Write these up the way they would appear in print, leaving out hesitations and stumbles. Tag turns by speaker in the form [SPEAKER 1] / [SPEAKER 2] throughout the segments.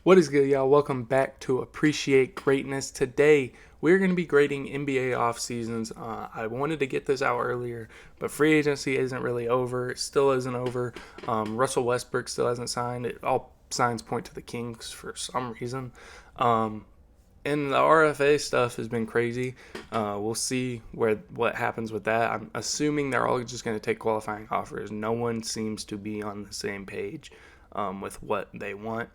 [SPEAKER 1] What is good, y'all? Welcome back to Appreciate Greatness. Today, we're going to be grading NBA off seasons. I wanted to get this out earlier, but free agency isn't really over. It still isn't over. Russell Westbrook still hasn't signed. All signs point to the Kings for some reason. And the RFA stuff has been crazy. We'll see what happens with that. I'm assuming they're all just going to take qualifying offers. No one seems to be on the same page with what they want.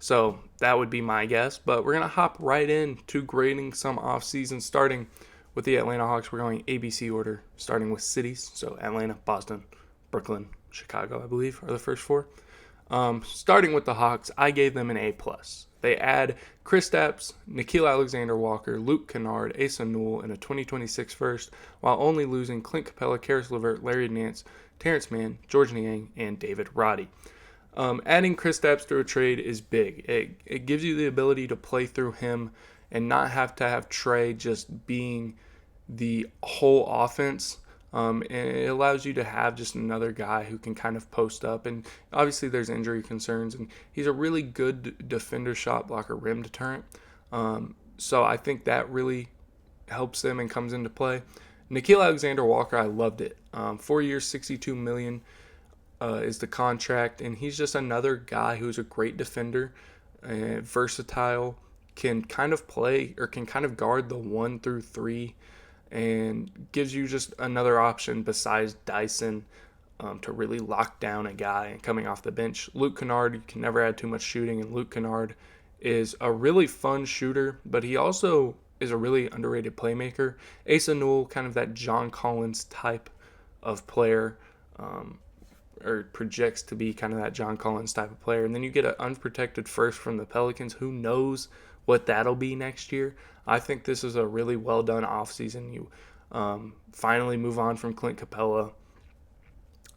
[SPEAKER 1] So that would be my guess. But we're going to hop right into grading some offseason, starting with the Atlanta Hawks. We're going ABC order, starting with cities. So Atlanta, Boston, Brooklyn, Chicago, I believe, are the first four. Starting with the Hawks, I gave them an A+. They add Kristaps, Nickeil Alexander-Walker, Luke Kennard, Asa Newell, and a 2026 first, while only losing Clint Capella, Karis LeVert, Larry Nance, Terrence Mann, George Niang, and David Roddy. Adding Kristaps through a trade is big. It gives you the ability to play through him and not have to have Trey just being the whole offense. And it allows you to have just another guy who can kind of post up. And obviously there's injury concerns. And he's a really good defender, shot blocker, rim deterrent. So I think that really helps them and comes into play. Nickeil Alexander-Walker, I loved it. 4 years, $62 million is the contract. And he's just another guy who's a great defender, versatile, can kind of play or can kind of guard the 1 through 3, and gives you just another option besides Dyson to really lock down a guy coming off the bench. Luke Kennard, you can never add too much shooting, and Luke Kennard is a really fun shooter, but he also is a really underrated playmaker. Asa Newell, kind of that John Collins type of player, or projects to be kind of that John Collins type of player. And then you get an unprotected first from the Pelicans. Who knows what that'll be next year? I think this is a really well done offseason. You finally move on from Clint Capella.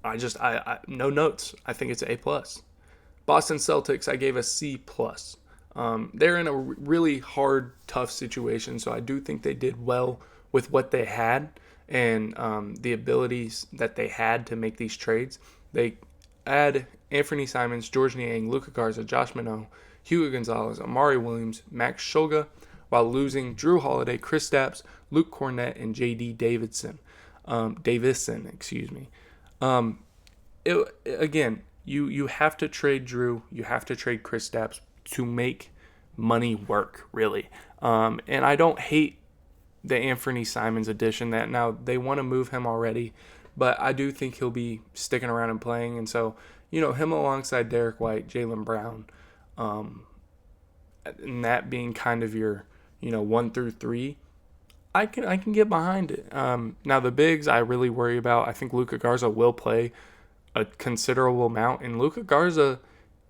[SPEAKER 1] I no notes. I think it's an A+. Boston Celtics, I gave a C+. They're in a really hard, tough situation, so I do think they did well with what they had and the abilities that they had to make these trades. They add Anthony Simons, George Niang, Luka Garza, Josh Minot, Hugo Gonzalez, Amari Williams, Max Shulga, while losing Drew Holiday, Kristaps, Luke Cornett, and J.D. Davison. Again, you have to trade Drew, you have to trade Kristaps to make money work, really. And I don't hate the Anthony Simons addition. That now they want to move him already, but I do think he'll be sticking around and playing. And so, him alongside Derek White, Jaylen Brown, and that being kind of your, 1 through 3, I can get behind it. Now the bigs I really worry about. I think Luka Garza will play a considerable amount, and Luka Garza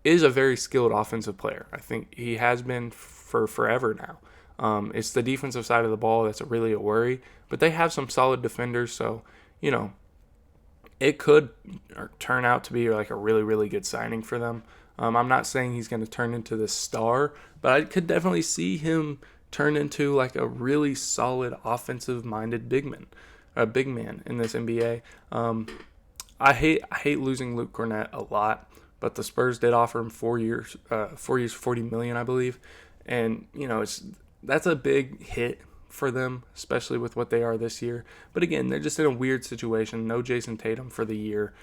[SPEAKER 1] is a very skilled offensive player. I think he has been for forever now. It's the defensive side of the ball that's really a worry, but they have some solid defenders, so it could turn out to be like a really, really good signing for them. I'm not saying he's going to turn into this star, but I could definitely see him turn into like a really solid offensive-minded big man in this NBA. I hate losing Luke Cornett a lot, but the Spurs did offer him 4 years, $40 million, I believe, and that's a big hit for them, especially with what they are this year. But again, they're just in a weird situation. No Jason Tatum for the year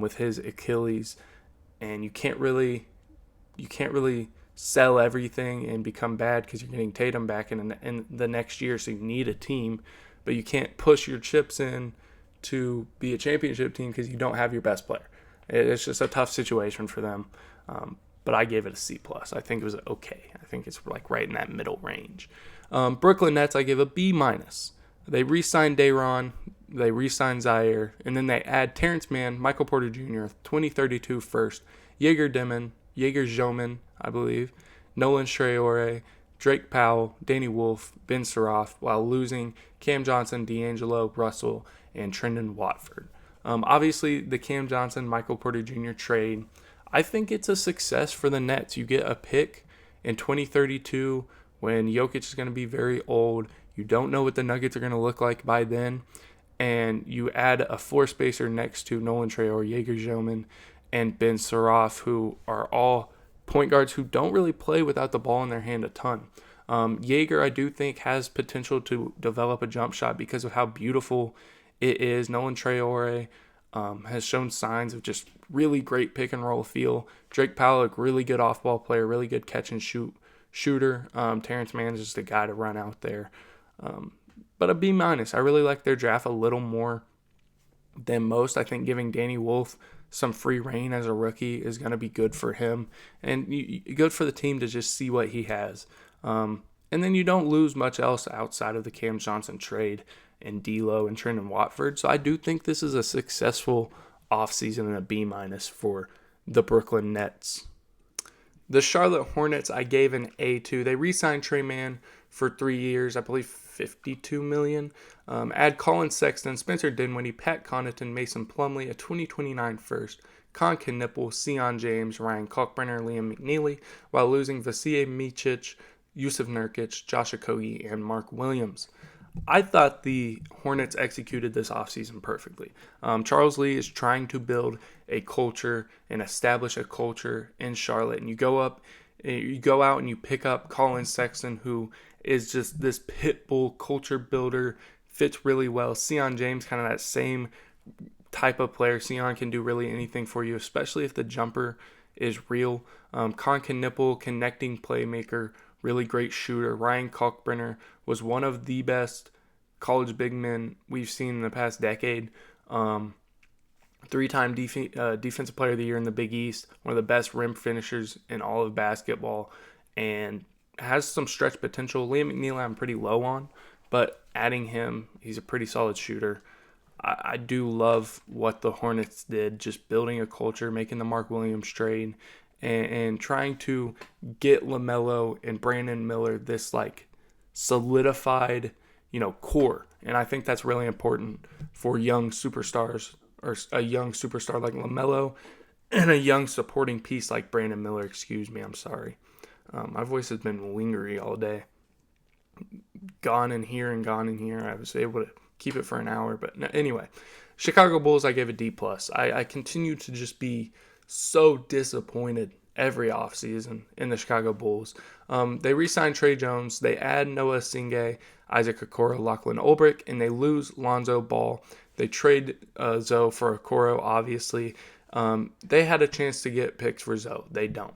[SPEAKER 1] with his Achilles, and you can't really sell everything and become bad because you're getting Tatum back in the next year, so you need a team, but you can't push your chips in to be a championship team because you don't have your best player. It's just a tough situation for them, but I gave it a C+. I think it was okay. I think it's like right in that middle range. Brooklyn Nets, I give a B-. They re-signed Day'Ron, they re-signed Zaire, and then they add Terrence Mann, Michael Porter Jr., 2032 first, Jaeger Zoman, I believe, Nolan Traore, Drake Powell, Danny Wolf, Ben Saraff, while losing Cam Johnson, D'Angelo Russell, and Trendon Watford. Obviously, the Cam Johnson, Michael Porter Jr. trade, I think it's a success for the Nets. You get a pick in 2032 when Jokic is going to be very old. You don't know what the Nuggets are going to look like by then. And you add a floor spacer next to Nolan Traore, Jaeger Zoman, and Ben Saraff, who are all point guards who don't really play without the ball in their hand a ton. Jaeger, I do think, has potential to develop a jump shot because of how beautiful it is. Nolan Traore has shown signs of just really great pick and roll feel. Drake Powell, really good off ball player, really good catch and shooter. Terrence Mann is just a guy to run out there. But a B minus. I really like their draft a little more than most. I think giving Danny Wolf some free reign as a rookie is going to be good for him and good for the team to just see what he has. And then you don't lose much else outside of the Cam Johnson trade and D'Lo and Trendon Watford. So I do think this is a successful offseason and a B minus for the Brooklyn Nets. The Charlotte Hornets I gave an A to. They re-signed Trey Mann for 3 years, I believe $52 million. Add Colin Sexton, Spencer Dinwiddie, Pat Connaughton, Mason Plumlee, a 2029 first, Con Knipple, Sion James, Ryan Kalkbrenner, Liam McNeely, while losing Vasilije Micic, Yusuf Nurkic, Josh Okogie, and Mark Williams. I thought the Hornets executed this offseason perfectly. Charles Lee is trying to build a culture and establish a culture in Charlotte. And you go out and you pick up Colin Sexton, who is just this pit bull culture builder, fits really well. Sion James, kind of that same type of player. Sion can do really anything for you, especially if the jumper is real. Con Knipple, connecting playmaker, really great shooter. Ryan Kalkbrenner was one of the best college big men we've seen in the past decade. 3-time Defensive Player of the Year in the Big East. One of the best rim finishers in all of basketball. And has some stretch potential. Liam McNeely I'm pretty low on. But adding him, he's a pretty solid shooter. I do love what the Hornets did. Just building a culture, making the Mark Williams trade. And trying to get LaMelo and Brandon Miller this solidified, core. And I think that's really important for young superstars, or a young superstar like LaMelo and a young supporting piece like Brandon Miller. Excuse me, I'm sorry. My voice has been wingery all day. Gone in here and gone in here. I was able to keep it for an hour. But anyway, Chicago Bulls, I gave a D+. I continue to just be so disappointed every offseason in the Chicago Bulls. They re-signed Trey Jones. They add Noah Singe, Isaac Okoro, Lachlan Ulbrich, and they lose Lonzo Ball. They trade Zoe for Okoro, obviously. They had a chance to get picks for Zoe. They don't.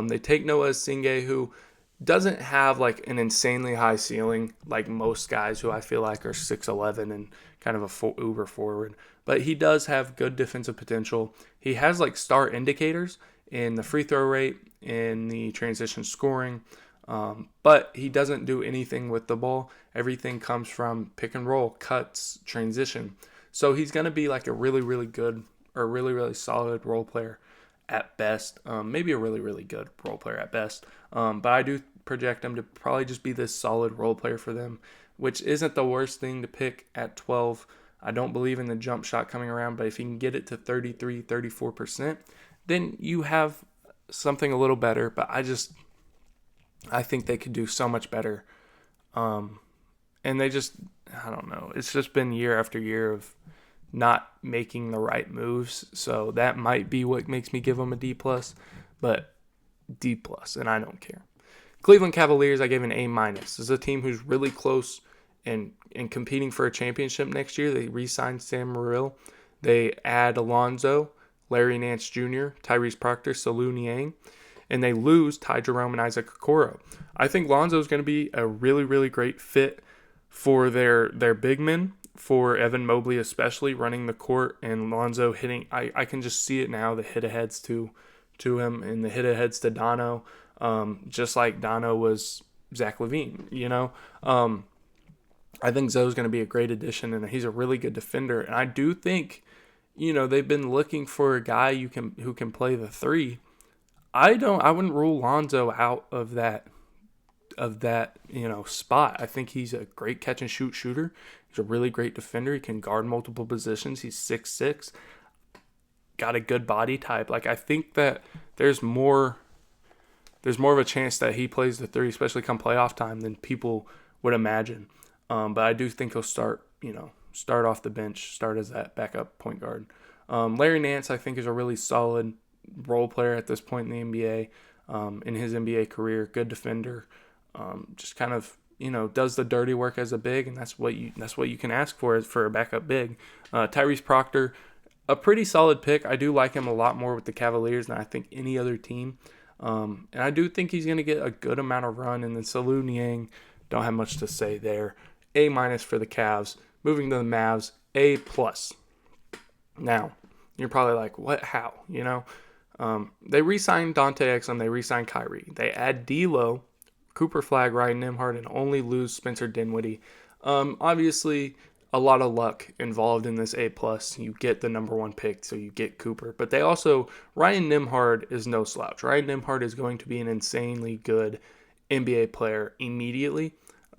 [SPEAKER 1] They take Noah Singe, who doesn't have an insanely high ceiling like most guys who I feel like are 6'11" and kind of a uber forward. But he does have good defensive potential. He has star indicators in the free throw rate, in the transition scoring, but he doesn't do anything with the ball. Everything comes from pick and roll, cuts, transition. So he's going to be a really, really good or really, really solid role player at best. Maybe a really, really good role player at best. But I do project him to probably just be this solid role player for them, which isn't the worst thing to pick at 12. I don't believe in the jump shot coming around, but if you can get it to 33, 34%, then you have something a little better. But I think they could do so much better. And they I don't know. It's just been year after year of not making the right moves. So that might be what makes me give them a D+, but D+, and I don't care. Cleveland Cavaliers, I gave an A-. This is a team who's really close and competing for a championship next year. They re-signed Sam Merrill. They add Alonzo, Larry Nance Jr., Tyrese Proctor, Salou Niang, and they lose Ty Jerome and Isaac Okoro. I think Lonzo is going to be a really, really great fit for their big men, for Evan Mobley especially, running the court, and Lonzo hitting. I can just see it now, the hit-aheads to him and the hit-aheads to Dono, just like Dono was Zach LaVine, I think Zoe's going to be a great addition, and he's a really good defender. And I do think, they've been looking for a guy who can play the three. I wouldn't rule Lonzo out of that spot. I think he's a great catch and shoot shooter. He's a really great defender. He can guard multiple positions. He's 6'6", got a good body type. I think that there's more of a chance that he plays the three, especially come playoff time, than people would imagine. But I do think he'll start off the bench, start as that backup point guard. Larry Nance, I think, is a really solid role player at this point in the NBA. in his NBA career. Good defender, just kind of does the dirty work as a big, and that's what you can ask for a backup big. Tyrese Proctor, a pretty solid pick. I do like him a lot more with the Cavaliers than I think any other team. And I do think he's going to get a good amount of run. And then Salou Niang, don't have much to say there. A- for the Cavs. Moving to the Mavs, A+. Now, you're probably like, what? How? They re-signed Dante Exum. They re-signed Kyrie. They add D'Lo, Cooper Flag, Ryan Nembhard, and only lose Spencer Dinwiddie. Obviously, a lot of luck involved in this A+. You get the number one pick, so you get Cooper. But they also, Ryan Nembhard is no slouch. Ryan Nembhard is going to be an insanely good NBA player immediately.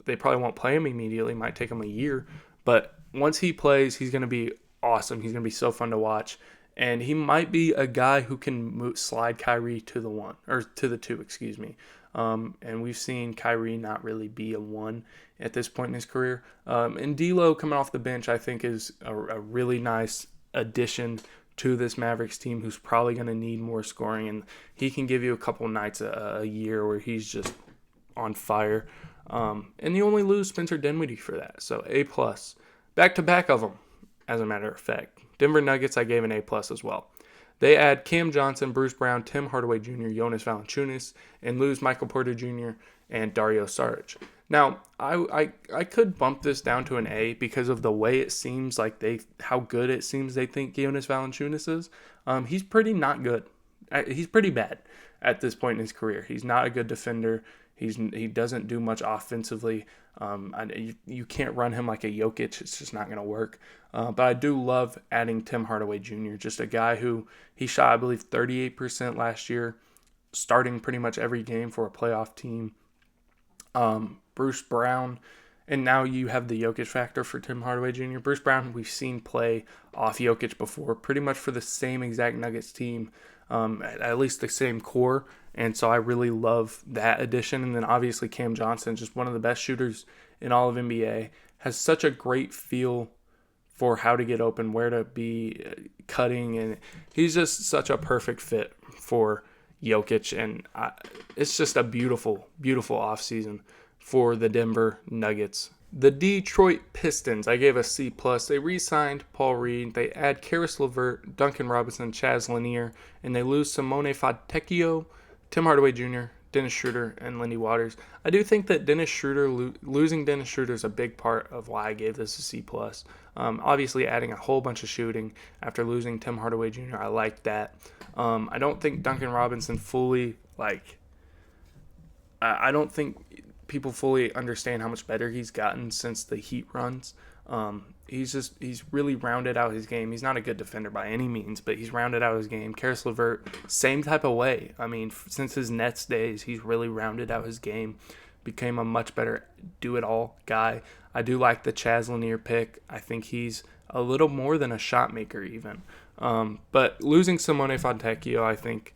[SPEAKER 1] They probably won't play him immediately. Might take him a year. But once he plays, he's going to be awesome. He's going to be so fun to watch. And he might be a guy who can slide Kyrie to the 2, excuse me. And we've seen Kyrie not really be a 1 at this point in his career. And D'Lo coming off the bench, I think, is a really nice addition to this Mavericks team, who's probably going to need more scoring. And he can give you a couple nights a year where he's just on fire. And you only lose Spencer Dinwiddie for that. So A+. Back-to-back of them, as a matter of fact. Denver Nuggets, I gave an A+ as well. They add Cam Johnson, Bruce Brown, Tim Hardaway Jr., Jonas Valanciunas, and lose Michael Porter Jr. and Dario Saric. Now, I could bump this down to an A because of the way it seems like how good it seems they think Jonas Valanciunas is. He's pretty not good. He's pretty bad at this point in his career. He's not a good defender. He doesn't do much offensively. You can't run him like a Jokic. It's just not going to work. But I do love adding Tim Hardaway Jr., just a guy who he shot, I believe, 38% last year, starting pretty much every game for a playoff team. Bruce Brown, and now you have the Jokic factor for Tim Hardaway Jr. Bruce Brown, we've seen play off Jokic before, pretty much for the same exact Nuggets team, at least the same core. And so I really love that addition. And then obviously Cam Johnson, just one of the best shooters in all of NBA, has such a great feel for how to get open, where to be cutting. And he's just such a perfect fit for Jokic. And it's just a beautiful, beautiful offseason for the Denver Nuggets. The Detroit Pistons, I gave a C+. They re-signed Paul Reed. They add Karis LeVert, Duncan Robinson, Chaz Lanier, and they lose Simone Fontecchio, Tim Hardaway Jr., Dennis Schroeder, and Lindy Waters. I do think that losing Dennis Schroeder is a big part of why I gave this a C+. Obviously, adding a whole bunch of shooting after losing Tim Hardaway Jr., I like that. I don't think Duncan Robinson I don't think people fully understand how much better he's gotten since the Heat runs. He's really rounded out his game. He's not a good defender by any means, but he's rounded out his game. Karis LeVert, same type of way. I mean, since his Nets days, he's really rounded out his game, became a much better do-it-all guy. I do like the Chaz Lanier pick. I think he's a little more than a shot maker even. But losing Simone Fontecchio, I think,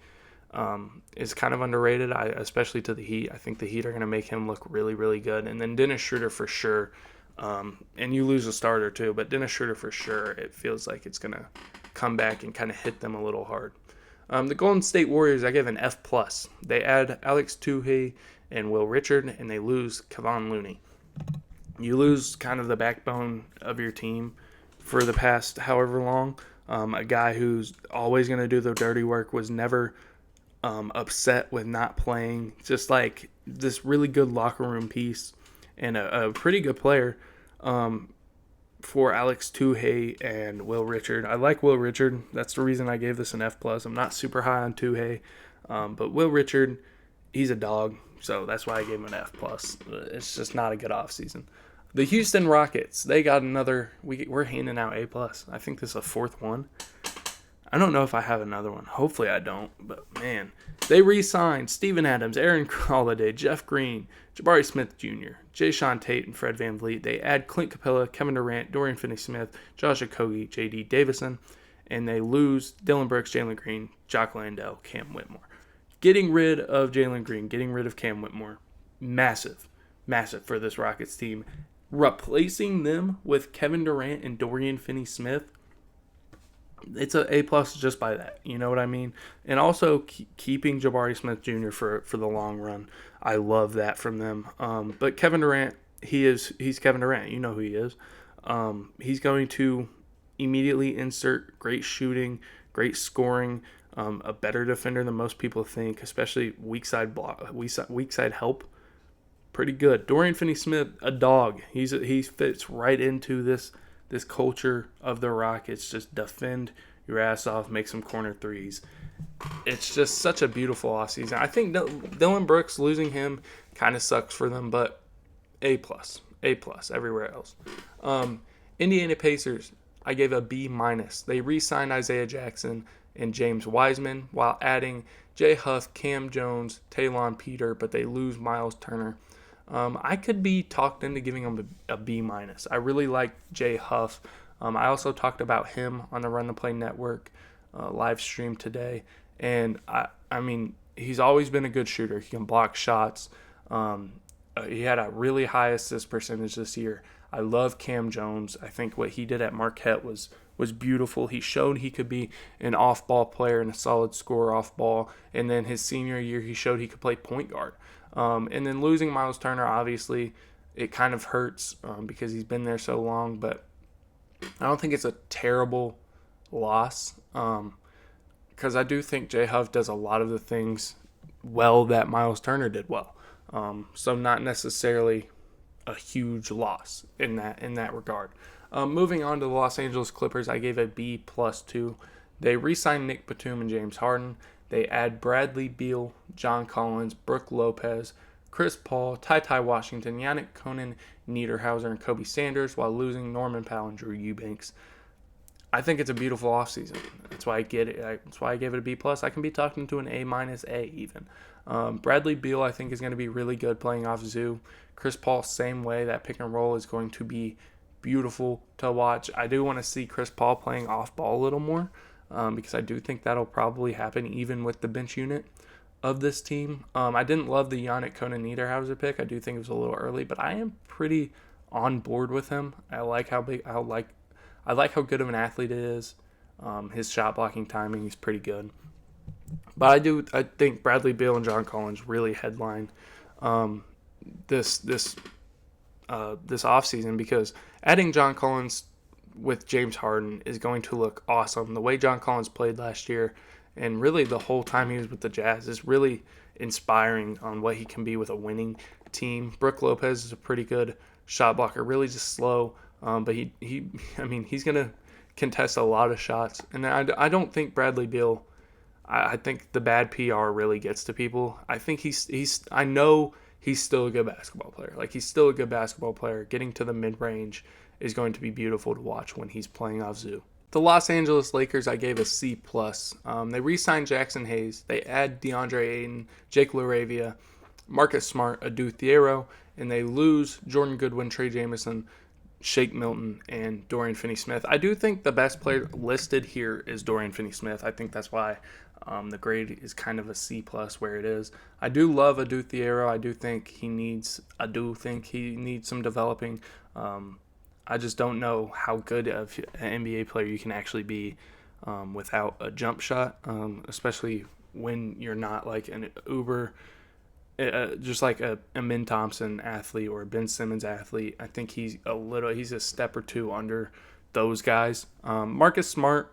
[SPEAKER 1] is kind of underrated, especially to the Heat. I think the Heat are going to make him look really, really good. And then Dennis Schroeder for sure. And you lose a starter too, but Dennis Schroeder for sure, it feels like it's going to come back and kind of hit them a little hard. The Golden State Warriors, I give an F+. They add Alex Tuhey and Will Richard, and they lose Kevon Looney. You lose kind of the backbone of your team for the past however long. A guy who's always going to do the dirty work, was never upset with not playing, just like this really good locker room piece and a pretty good player for Alex Tuhey and Will Richard. I like Will Richard. That's the reason I gave this an F+. I'm not super high on Tuhey, but Will Richard, he's a dog, so that's why I gave him an F+. It's just not a good offseason. The Houston Rockets, they got another, we're handing out A+. I think this is a fourth one. I don't know if I have another one. Hopefully I don't, but man. They re-signed Steven Adams, Aaron Holiday, Jeff Green, Jabari Smith Jr., Jayshawn Tate, and Fred VanVleet. They add Clint Capella, Kevin Durant, Dorian Finney-Smith, Josh Okogie, J.D. Davison, and they lose Dylan Brooks, Jalen Green, Jock Landale, Cam Whitmore. Getting rid of Jalen Green, getting rid of Cam Whitmore, massive for this Rockets team. Replacing them with Kevin Durant and Dorian Finney-Smith, it's a A+ just by that. You know what I mean? And also keeping Jabari Smith Jr. for the long run. I love that from them. But Kevin Durant, he's Kevin Durant. You know who he is. He's going to immediately insert great shooting, great scoring, a better defender than most people think, especially weak side help. Pretty good. Dorian Finney-Smith, a dog. He fits right into this culture of the Rockets. Just defend your ass off, make some corner threes. It's just such a beautiful offseason. I think Dillon Brooks, losing him kind of sucks for them, but A+. A+ everywhere else. Indiana Pacers, I gave a B-. They re-signed Isaiah Jackson and James Wiseman while adding Jay Huff, Cam Jones, Talon Peter, but they lose Miles Turner. I could be talked into giving him a B-. I really like Jay Huff. I also talked about him on the Run the Play Network live stream today, and I mean he's always been a good shooter. He can block shots. He had a really high assist percentage this year. I love Cam Jones. I think what he did at Marquette was beautiful. He showed he could be an off-ball player and a solid scorer off-ball. And then his senior year, he showed he could play point guard. And then losing Miles Turner, obviously, it kind of hurts because he's been there so long. But I don't think it's a terrible loss because I do think Jay Huff does a lot of the things well that Miles Turner did well. So not necessarily a huge loss in that regard. Moving on to the Los Angeles Clippers, I gave a B+2. They re-signed Nick Batum and James Harden. They add Bradley Beal, John Collins, Brook Lopez, Chris Paul, Ty Washington, Yannick Conan, Niederhauser, and Kobe Sanders, while losing Norman Powell and Drew Eubanks. I think it's a beautiful offseason. That's why I get it. That's why I gave it a B+. I can be talking to an A- even. Bradley Beal, I think, is going to be really good playing off Zoo. Chris Paul, same way. That pick and roll is going to be beautiful to watch. I do want to see Chris Paul playing off ball a little more because I do think that'll probably happen even with the bench unit of this team. I didn't love the Yannick Conan Niederhauser pick. I do think it was a little early, but I am pretty on board with him. I like how good of an athlete it is. His shot blocking timing is pretty good. But I think Bradley Beal and John Collins really headline this offseason because adding John Collins with James Harden is going to look awesome. The way John Collins played last year and really the whole time he was with the Jazz is really inspiring on what he can be with a winning team. Brook Lopez is a pretty good shot blocker, really just slow, but he's going to contest a lot of shots. And I don't think Bradley Beal, I think the bad PR really gets to people. I think I know he's still a good basketball player. Like, he's still a good basketball player. Getting to the mid-range is going to be beautiful to watch when he's playing off Zoo. The Los Angeles Lakers, I gave a C+. They re-signed Jackson Hayes. They add DeAndre Ayton, Jake LaRavia, Marcus Smart, Adu Thiero, and they lose Jordan Goodwin, Trey Jameson, Shake Milton, and Dorian Finney-Smith. I do think the best player listed here is Dorian Finney-Smith. I think that's why the grade is kind of a C+ where it is. I do love Adu Thiero. I do think he needs some developing. I just don't know how good of an NBA player you can actually be without a jump shot, especially when you're not like an uber, just like a Min Thompson athlete or a Ben Simmons athlete. I think he's a step or two under those guys. Marcus Smart,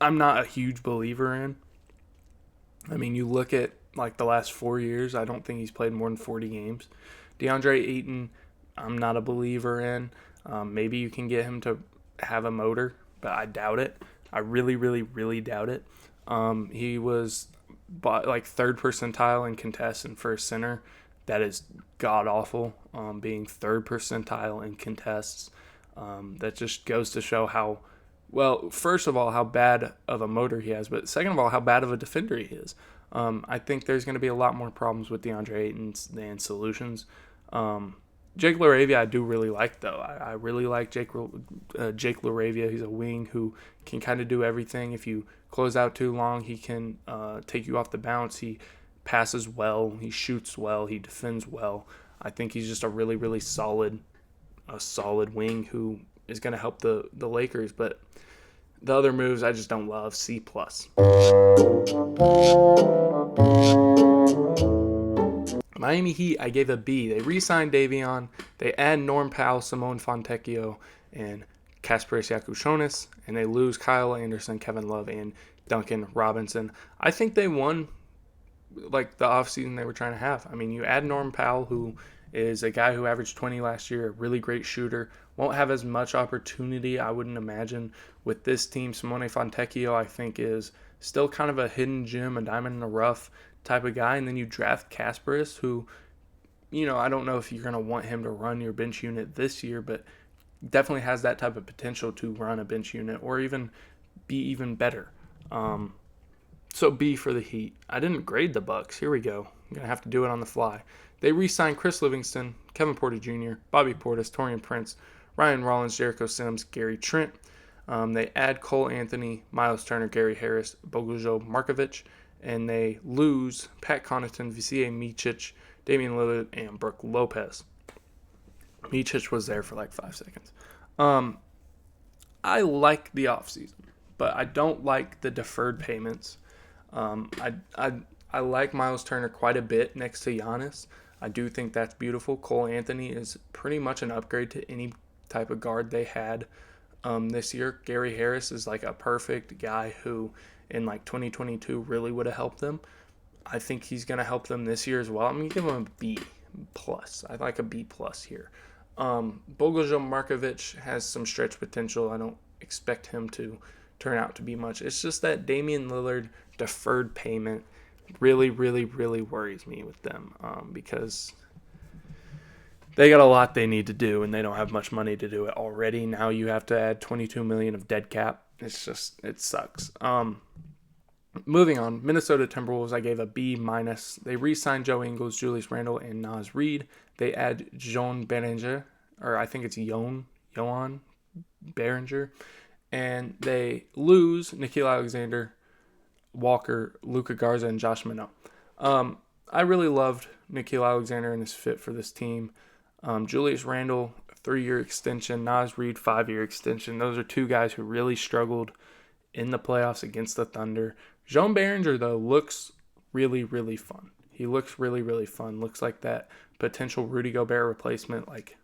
[SPEAKER 1] I'm not a huge believer in. I mean, you look at like the last 4 years, I don't think he's played more than 40 games. DeAndre Ayton, I'm not a believer in. Maybe you can get him to have a motor, but I doubt it. I really, really, really doubt it. He was like third percentile in contests and for a center. That is god awful. Being third percentile in contests. That just goes to show how, well, first of all, how bad of a motor he has, but second of all, how bad of a defender he is. I think there's going to be a lot more problems with DeAndre Ayton than solutions. Jake LaRavia I do really like, though. I really like Jake LaRavia. He's a wing who can kind of do everything. If you close out too long, he can take you off the bounce. He passes well. He shoots well. He defends well. I think he's just a really, really solid wing who is going to help the Lakers. But The other moves I just don't love. C+. Miami Heat, I gave a B. They re-signed Davion. They add Norm Powell, Simone Fontecchio, and Kasparis Jakushonis, and they lose Kyle Anderson, Kevin Love, and Duncan Robinson. I think they won like the offseason they were trying to have. I mean, you add Norm Powell, who is a guy who averaged 20 last year, a really great shooter. Won't have as much opportunity, I wouldn't imagine, with this team. Simone Fontecchio, I think, is still kind of a hidden gem, a diamond in the rough type of guy. And then you draft Kasparis, who, I don't know if you're going to want him to run your bench unit this year, but definitely has that type of potential to run a bench unit or even be even better. So B for the Heat. I didn't grade the Bucks. Here we go. I'm going to have to do it on the fly. They re-signed Chris Livingston, Kevin Porter Jr., Bobby Portis, Taurean Prince, Ryan Rollins, Jericho Sims, Gary Trent. They add Cole Anthony, Miles Turner, Gary Harris, Bogujo Markovic, and they lose Pat Connaughton, Vasilije Micic, Damian Lillard, and Brook Lopez. Micic was there for like 5 seconds. I like the offseason, but I don't like the deferred payments. I like Miles Turner quite a bit next to Giannis. I do think that's beautiful. Cole Anthony is pretty much an upgrade to any type of guard they had this year. Gary Harris is like a perfect guy who in like 2022 really would have helped them. I think he's going to help them this year as well. I'm going to give him a B+. I like a B+ here. Bogujo Markovic has some stretch potential. I don't expect him to turn out to be much. It's just that Damian Lillard deferred payment really, really, really worries me with them because they got a lot they need to do and they don't have much money to do it already. Now you have to add $22 million of dead cap. It sucks. Moving on, Minnesota Timberwolves, I gave a B-. They re-signed Joe Ingles, Julius Randle, and Naz Reid. They add Joan Behringer, or I think it's Joan Behringer, and they lose Nickeil Alexander, Walker, Luka Garza, and Josh Minot. I really loved Nickeil Alexander and his fit for this team. Julius Randle, 3-year extension. Naz Reid, 5-year extension. Those are two guys who really struggled in the playoffs against the Thunder. Joan Behringer, though, looks really, really fun. He looks really, really fun. Looks like that potential Rudy Gobert replacement, like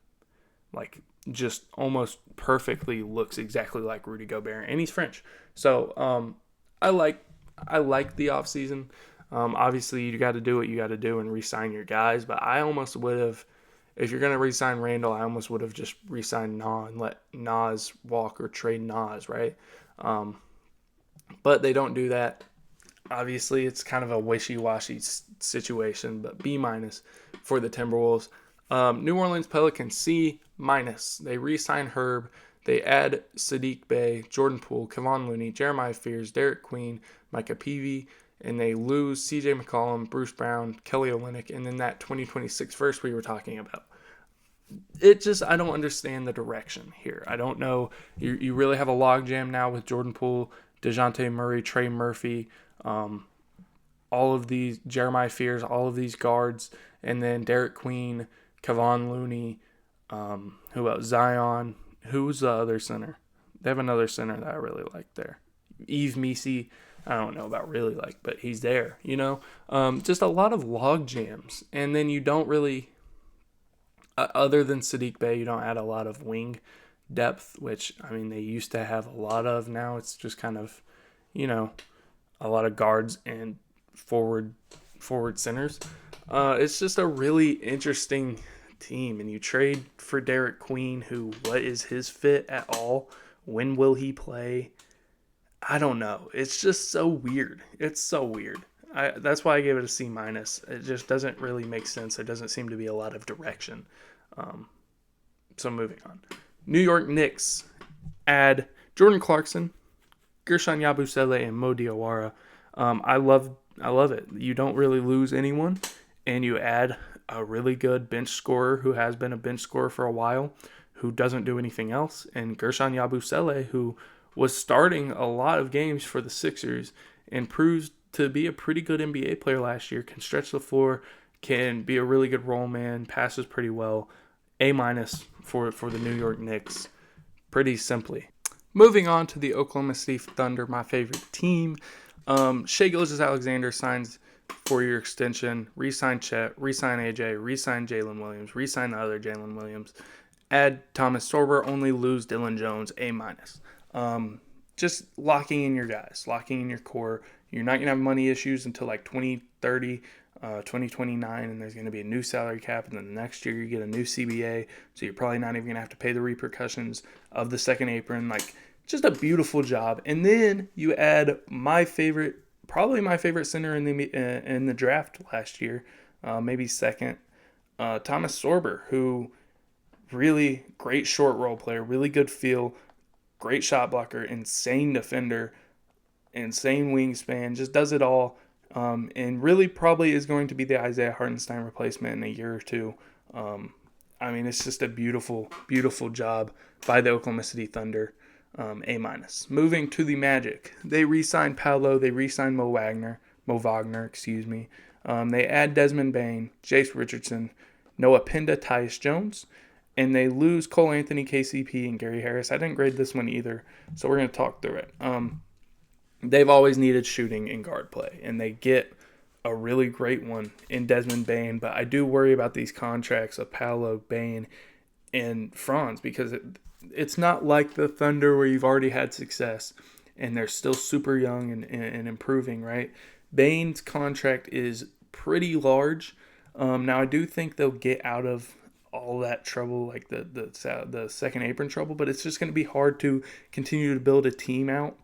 [SPEAKER 1] just almost perfectly looks exactly like Rudy Gobert, and he's French. So I like the offseason. Obviously, you got to do what you got to do and re-sign your guys, but I almost would have, if you're going to re-sign Randall, I almost would have just re-signed Nas and let Nas walk or trade Nas, right? But they don't do that. Obviously, it's kind of a wishy-washy situation, but B- for the Timberwolves. New Orleans Pelicans, C-. They re-sign Herb. They add Sadiq Bey, Jordan Poole, Kevon Looney, Jeremiah Fears, Derek Queen, Micah Peavy, and they lose C.J. McCollum, Bruce Brown, Kelly Olynyk, and then that 2026 first we were talking about. I don't understand the direction here. I don't know. You really have a logjam now with Jordan Poole, DeJounte Murray, Trey Murphy, all of these, Jeremiah Fears, all of these guards, and then Derek Queen, Kevon Looney, who else? Zion. Who's the other center? They have another center that I really like there. Yves Missi. I don't know about really like, but he's there, Just a lot of log jams. And then you don't really, other than Sadiq Bey, you don't add a lot of wing depth, which, they used to have a lot of. Now it's just kind of, a lot of guards and forward centers. It's just a really interesting team, and you trade for Derek Queen, who, what is his fit at all? When will he play? I don't know. It's just so weird. It's so weird. That's why I gave it a C-. It just doesn't really make sense. There doesn't seem to be a lot of direction. So moving on. New York Knicks add Jordan Clarkson, Gershon Yabusele, and Mo Diawara. I love it. You don't really lose anyone, and you add a really good bench scorer who has been a bench scorer for a while, who doesn't do anything else, and Gershon Yabusele, who was starting a lot of games for the Sixers and proves to be a pretty good NBA player last year, can stretch the floor, can be a really good role man, passes pretty well. A- for the New York Knicks, pretty simply. Moving on to the Oklahoma City Thunder, my favorite team. Shai Gilgeous-Alexander signs 4-year extension, re-sign Chet, re-sign AJ, re-sign Jalen Williams, re-sign the other Jalen Williams, add Thomas Sorber, only lose Dylan Jones, A-. Just locking in your guys, locking in your core. You're not going to have money issues until like 2030, 2029, and there's going to be a new salary cap, and then the next year you get a new CBA, so you're probably not even going to have to pay the repercussions of the second apron. Like, just a beautiful job. And then you add probably my favorite center in the draft last year, maybe second, Thomas Sorber, who really great short role player, really good feel, great shot blocker, insane defender, insane wingspan, just does it all. And really probably is going to be the Isaiah Hartenstein replacement in a year or two. It's just a beautiful, beautiful job by the Oklahoma City Thunder. A-. Moving to the Magic, they re-signed Paolo, they re-signed Mo Wagner, They add Desmond Bane, Jace Richardson, Noah Pinda, Tyus Jones, and they lose Cole Anthony, KCP, and Gary Harris. I didn't grade this one either, so we're going to talk through it. They've always needed shooting in guard play, and they get a really great one in Desmond Bane, but I do worry about these contracts of Paolo, Bane, and Franz, because it's not like the Thunder where you've already had success and they're still super young and improving, right? Bane's contract is pretty large. Now, I do think they'll get out of all that trouble, like the second apron trouble, but it's just going to be hard to continue to build a team out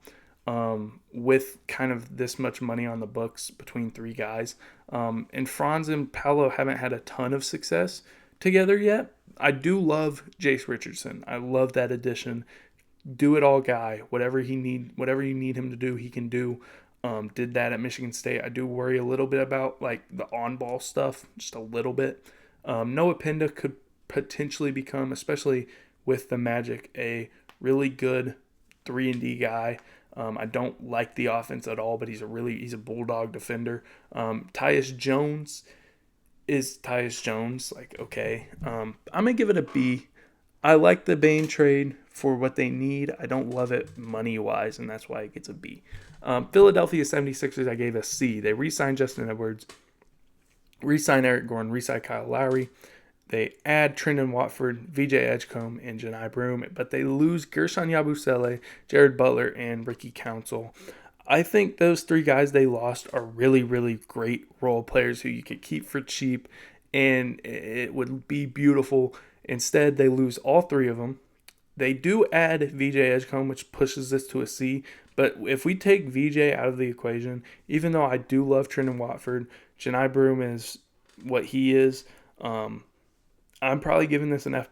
[SPEAKER 1] with kind of this much money on the books between three guys. And Franz and Paolo haven't had a ton of success together yet. I do love Jace Richardson. I love that addition. Do it all guy. Whatever you need him to do, he can do. Did that at Michigan State. I do worry a little bit about like the on-ball stuff, just a little bit. Noah Pinda could potentially become, especially with the Magic, a really good 3-and-D guy. I don't like the offense at all, but he's a bulldog defender. Tyus Jones is Tyus Jones. Like, okay. I'm going to give it a B. I like the Bane trade for what they need. I don't love it money-wise, and that's why it gets a B. Philadelphia 76ers, I gave a C. They re-signed Justin Edwards, re-signed Eric Gordon, re-signed Kyle Lowry. They add Trendon Watford, VJ Edgecombe, and Janai Broome, but they lose Gershon Yabusele, Jared Butler, and Ricky Council. I think those three guys they lost are really, really great role players who you could keep for cheap, and it would be beautiful. Instead, they lose all three of them. They do add VJ Edgecombe, which pushes this to a C, but if we take VJ out of the equation, even though I do love Trendon Watford, Janai Broome is what he is, I'm probably giving this an F+,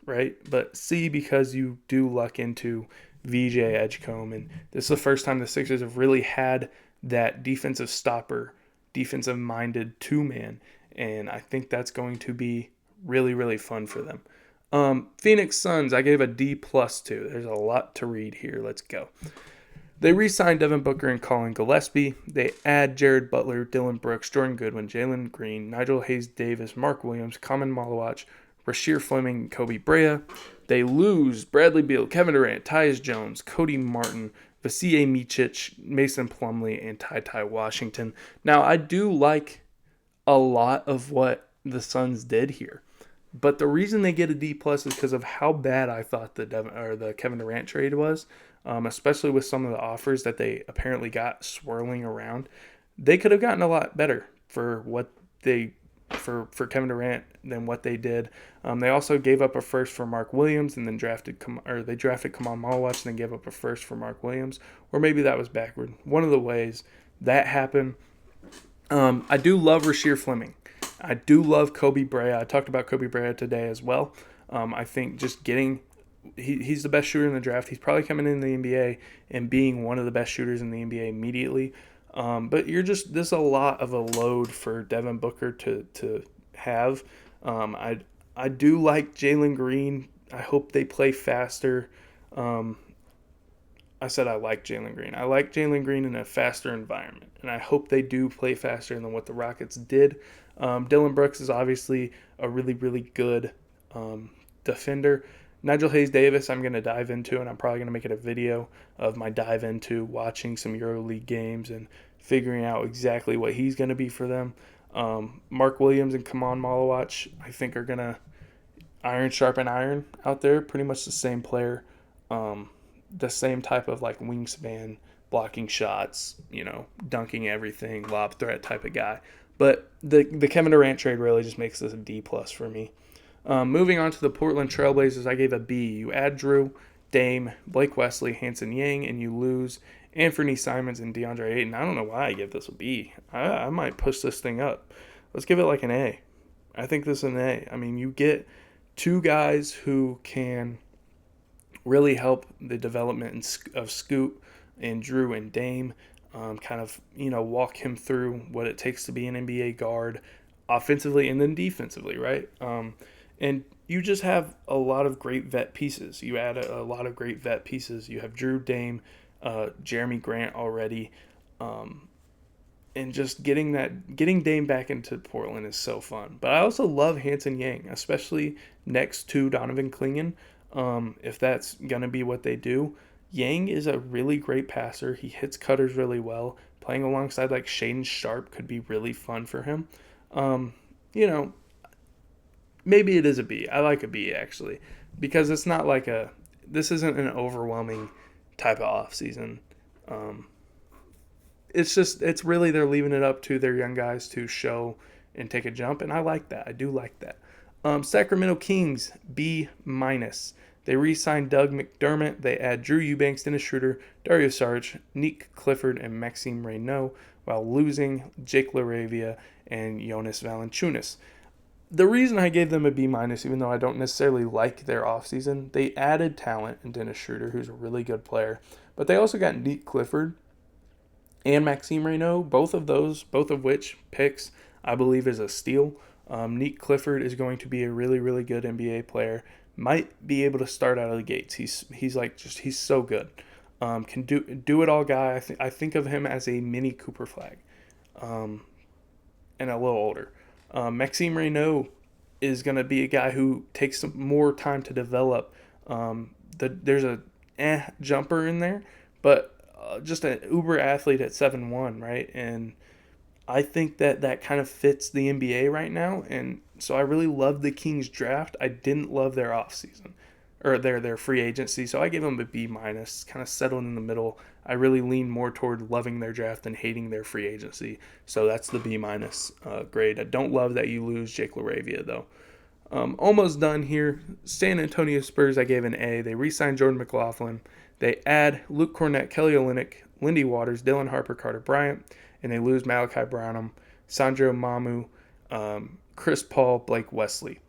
[SPEAKER 1] right? But C because you do luck into VJ Edgecombe, and this is the first time the Sixers have really had that defensive stopper, defensive-minded two-man, and I think that's going to be really, really fun for them. Phoenix Suns, I gave a D+ to. There's a lot to read here. Let's go. They re-signed Devin Booker and Colin Gillespie. They add Jared Butler, Dillon Brooks, Jordan Goodwin, Jalen Green, Nigel Hayes-Davis, Mark Williams, Kaman Malawach, Rasheer Fleming, and Kobe Brea. They lose Bradley Beal, Kevin Durant, Tyus Jones, Cody Martin, Vasilije Micic, Mason Plumlee, and Ty Washington. Now, I do like a lot of what the Suns did here. But the reason they get a D+ is because of how bad I thought the Kevin Durant trade was, especially with some of the offers that they apparently got swirling around. They could have gotten a lot better for Kevin Durant than what they did. They also gave up a first for Mark Williams and then drafted Kaman Malawach and then gave up a first for Mark Williams, or maybe that was backward. One of the ways that happened. I do love Rasheer Fleming. I do love Kobe Brea. I talked about Kobe Brea today as well. I think just he's the best shooter in the draft. He's probably coming in the NBA and being one of the best shooters in the NBA immediately. But this is a lot of a load for Devin Booker to have. I do like Jalen Green. I hope they play faster. I said I like Jalen Green. I like Jalen Green in a faster environment, and I hope they do play faster than what the Rockets did. Dillon Brooks is obviously a really, really good defender. Nigel Hayes-Davis, I'm going to dive into, and I'm probably going to make it a video of my dive into watching some EuroLeague games and figuring out exactly what he's going to be for them. Mark Williams and Kaman Malawach, I think, are going to iron sharpen iron out there. Pretty much the same player, the same type of like wingspan, blocking shots, dunking everything, lob threat type of guy. But the Kevin Durant trade really just makes this a D plus for me. Moving on to the Portland Trailblazers, I gave a B. You add Drew, Dame, Blake Wesley, Hanson Yang, and you lose Anthony Simons and DeAndre Ayton. I don't know why I give this a B. I might push this thing up. Let's give it like an A. I think this is an A. I mean, you get two guys who can really help the development of Scoot and Drew and Dame. Walk him through what it takes to be an NBA guard offensively and then defensively, right? And you just have a lot of great vet pieces. You add a lot of great vet pieces. You have Drew, Dame, Jeremy Grant already. And just getting Dame back into Portland is so fun. But I also love Hanson Yang, especially next to Donovan Clingan. If that's going to be what they do. Yang is a really great passer. He hits cutters really well. Playing alongside like Shaedon Sharpe could be really fun for him. Maybe it is a B. I like a B actually, because it's not like this isn't an overwhelming type of offseason. It's really they're leaving it up to their young guys to show and take a jump, and I like that. I do like that. Sacramento Kings, B-. They re-signed Doug McDermott. They add Drew Eubanks, Dennis Schroeder, Dario Saric, Nick Clifford, and Maxime Reynaud, while losing Jake LaRavia and Jonas Valanciunas. The reason I gave them a B-, even though I don't necessarily like their offseason, they added talent in Dennis Schroeder, who's a really good player. But they also got Nick Clifford and Maxime Reynaud, both of which picks I believe is a steal. Nick Clifford is going to be a really, really good NBA player. Might be able to start out of the gates. He's so good. Can do it all guy. I think of him as a mini Cooper Flag, and a little older. Maxime Reynaud is going to be a guy who takes some more time to develop. There's a jumper in there, but just an uber athlete at 7'1", right? And I think that kind of fits the NBA right now, and so I really love the Kings draft. I didn't love their offseason, or their free agency, so I gave them a B-, kind of settled in the middle. I really lean more toward loving their draft than hating their free agency, so that's the B- grade. I don't love that you lose Jake LaRavia, though. Almost done here. San Antonio Spurs, I gave an A. They re-signed Jordan McLaughlin. They add Luke Cornett, Kelly Olynyk, Lindy Waters, Dylan Harper, Carter Bryant, and they lose Malachi Branham, Sandro Mamu, Chris Paul, Blake Wesley.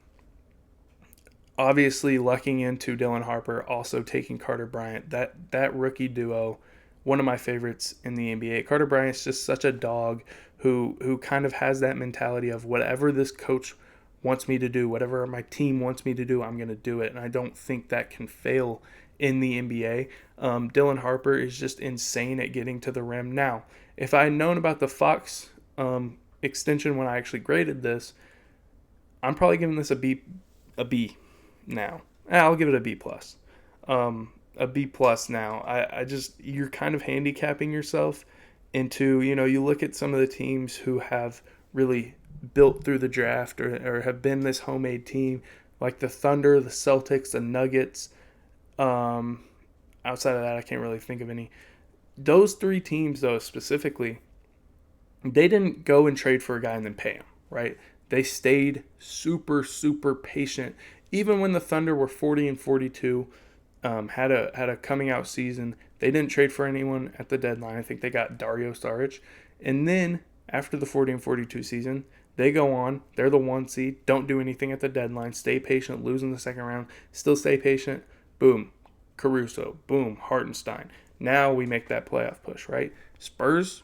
[SPEAKER 1] Obviously, lucking into Dylan Harper, also taking Carter Bryant. That rookie duo, one of my favorites in the NBA. Carter Bryant's just such a dog who kind of has that mentality of whatever this coach wants me to do, whatever my team wants me to do, I'm going to do it. And I don't think that can fail in the NBA. Dylan Harper is just insane at getting to the rim. Now, if I had known about the Fox extension when I actually graded this, I'm probably giving this a B now. I'll give it a B+. A B+ now. I just, you're kind of handicapping yourself into, you look at some of the teams who have really built through the draft or have been this homemade team, like the Thunder, the Celtics, the Nuggets. Outside of that, I can't really think of any. Those three teams, though, specifically, they didn't go and trade for a guy and then pay him, right? They stayed super, super patient. Even when the Thunder were 40-42, had a coming out season, they didn't trade for anyone at the deadline. I think they got Dario Saric. And then after the 40-42 season, they go on. They're the 1 seed. Don't do anything at the deadline. Stay patient. Lose in the second round. Still stay patient. Boom. Caruso. Boom. Hartenstein. Now we make that playoff push, right? Spurs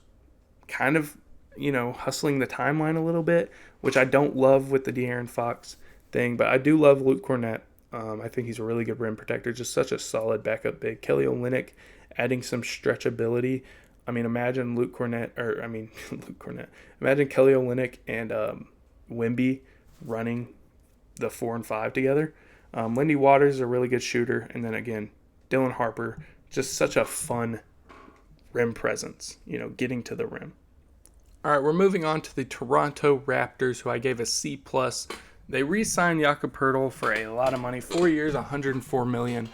[SPEAKER 1] kind of, hustling the timeline a little bit, which I don't love with the De'Aaron Fox thing, but I do love Luke Cornett. I think he's a really good rim protector, just such a solid backup big. Kelly Olynyk adding some stretchability. I mean, imagine Luke Cornett. Imagine Kelly Olynyk and Wemby running the 4 and 5 together. Lindy Waters is a really good shooter. And then again, Dylan Harper, just such a fun rim presence, getting to the rim. All right, we're moving on to the Toronto Raptors, who I gave a C+. They re-signed Jakob Poeltl for a lot of money, 4 years, $104 million.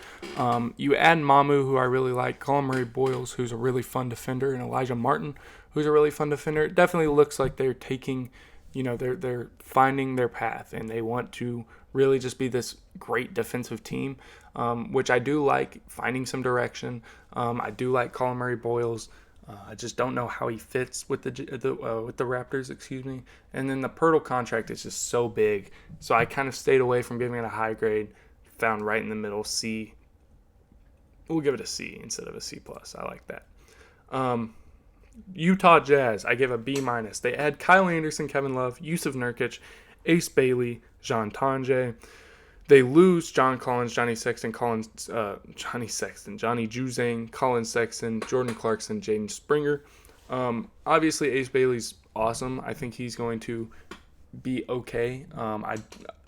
[SPEAKER 1] You add Mamu, who I really like, Colin Murray-Boyles, who's a really fun defender, and Elijah Martin, who's a really fun defender. It definitely looks like they're taking, they're finding their path, and they want to really just be this great defensive team, which I do like, finding some direction. I do like Colin Murray-Boyles. I just don't know how he fits with the Raptors, And then the Poeltl contract is just so big, so I kind of stayed away from giving it a high grade. Found right in the middle, C. We'll give it a C instead of a C+. I like that. Utah Jazz, I give a B-. They add Kyle Anderson, Kevin Love, Yusuf Nurkic, Ace Bailey, Jean Tonje. They lose John Collins, Johnny Juzang, Colin Sexton, Jordan Clarkson, Jaden Springer. Obviously, Ace Bailey's awesome. I think he's going to be okay.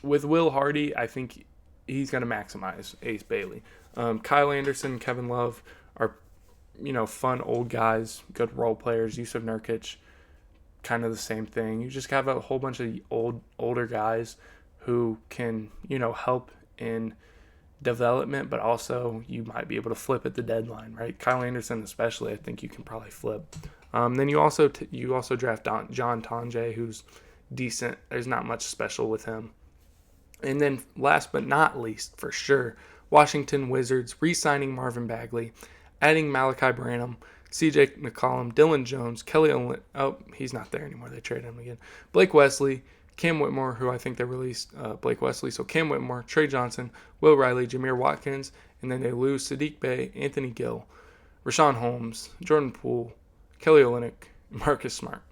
[SPEAKER 1] With Will Hardy, I think he's going to maximize Ace Bailey. Kyle Anderson, Kevin Love are, fun old guys, good role players. Yusuf Nurkic, kind of the same thing. You just have a whole bunch of older guys who can, help in development, but also you might be able to flip at the deadline, right? Kyle Anderson especially, I think you can probably flip. Then you also draft John Tonje, who's decent. There's not much special with him. And then last but not least, for sure, Washington Wizards re-signing Marvin Bagley, adding Malachi Branham, CJ McCollum, Dylan Jones, Kelly Olynyk. Oh, he's not there anymore. They traded him again. Blake Wesley, Cam Whitmore, who I think they released Blake Wesley. So Cam Whitmore, Trey Johnson, Will Riley, Jameer Watkins, and then they lose Sadiq Bey, Anthony Gill, Rashawn Holmes, Jordan Poole, Kelly Olynyk, Marcus Smart.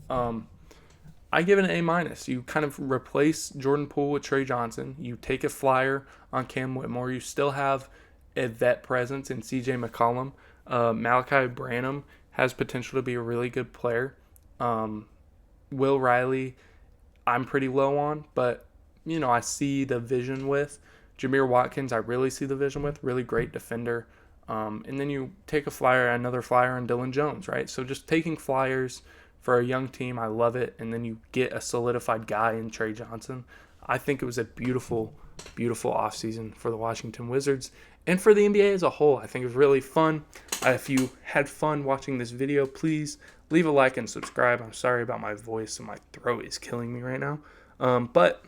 [SPEAKER 1] I give it an A-. You kind of replace Jordan Poole with Trey Johnson. You take a flyer on Cam Whitmore. You still have a vet presence in CJ McCollum. Malachi Branham has potential to be a really good player. Will Riley, I'm pretty low on, but, I see the vision with. Jameer Watkins, I really see the vision with. Really great defender. And then you take another flyer on Dylan Jones, right? So just taking flyers for a young team, I love it. And then you get a solidified guy in Trey Johnson. I think it was a beautiful, beautiful offseason for the Washington Wizards and for the NBA as a whole. I think it was really fun. If you had fun watching this video, please leave a like and subscribe. I'm sorry about my voice and my throat is killing me right now. But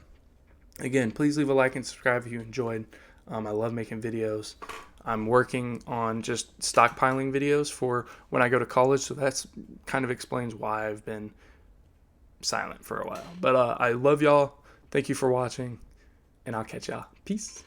[SPEAKER 1] again, please leave a like and subscribe if you enjoyed. I love making videos. I'm working on just stockpiling videos for when I go to college, so that's kind of explains why I've been silent for a while. But I love y'all. Thank you for watching, and I'll catch y'all. Peace.